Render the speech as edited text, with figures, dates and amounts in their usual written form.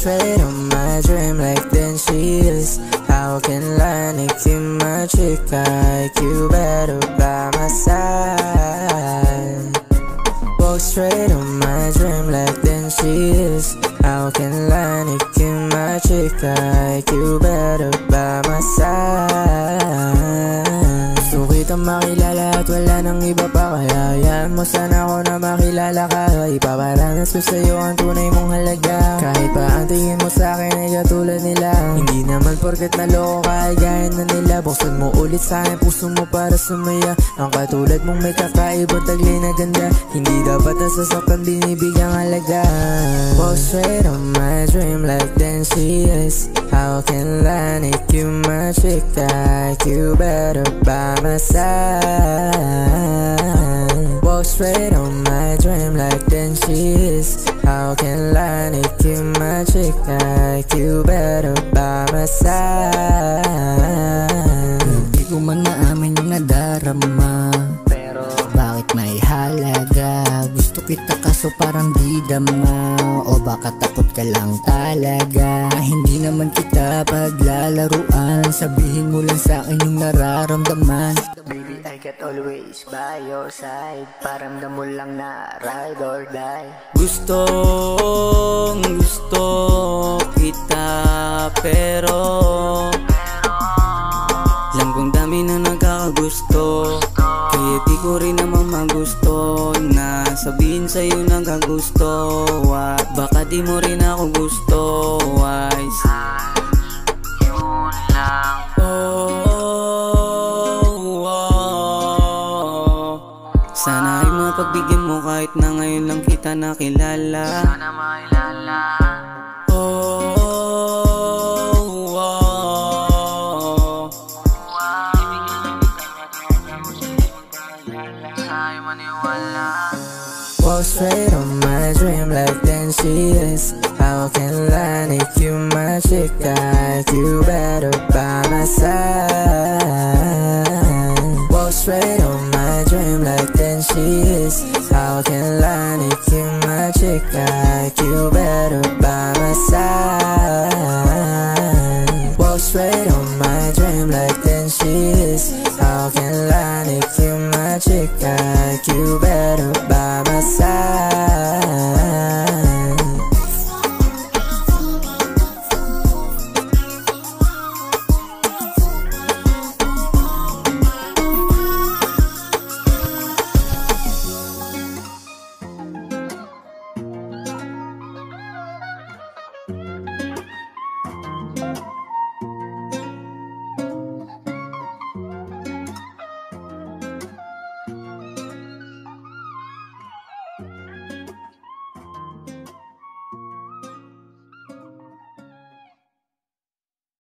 straight on my dream like then she is. How can I make you my chick like you better by my side? Walk straight on my dream like then she is. How can I make you my chick like you better by my side? Gusto kitang makilala at wala nang iba pa, kaya hayaan mo sana ako na makilala ka. Ipaparanas ko sa'yo ang tunay mong halaga. Kahit pa ang tingin mo sa'kin ay katulad nila, hindi naman porket naloko ka ay gaya na nila. Buksan mo ulit sa'kin puso mo para sumaya. Ang katulad mong may kakaibang taglay na ganda, hindi dapat nasasaktan, binibigyang halaga. Walk straight on my dream like then she is. How can I make you my chick like you better by my side? Walk straight on my dream like then she is. How can I make you my chick like you better by my side? Hindi ko man naamin yung nadarama, pero bakit may halaga? Gusto kita kaso parang di dama, o baka takot ka lang talaga? Hindi naman kita paglalaruan, sabihin mo lang sa'kin yung nararamdaman. Baby, I get always by your side, paramdam mo lang na ride or die. Gustong gusto kita pero alam kong dami na nagkakagusto, kaya di ko rin naman magusto na sabihin sa'yo nagkagusto. At baka di mo rin ako gusto, wise. Yun lang. Sana ay mapagbigyan mo kahit na ngayon lang kita nakilala. Sana makilala. Walk straight on my dream like then she is. How can I make you my chick like you better by my side? Walk straight on my dream like then she is. How can I make you my chick like you better by my side? Walk straight on my dream like then she is. How can I make you my chick like you better by my side?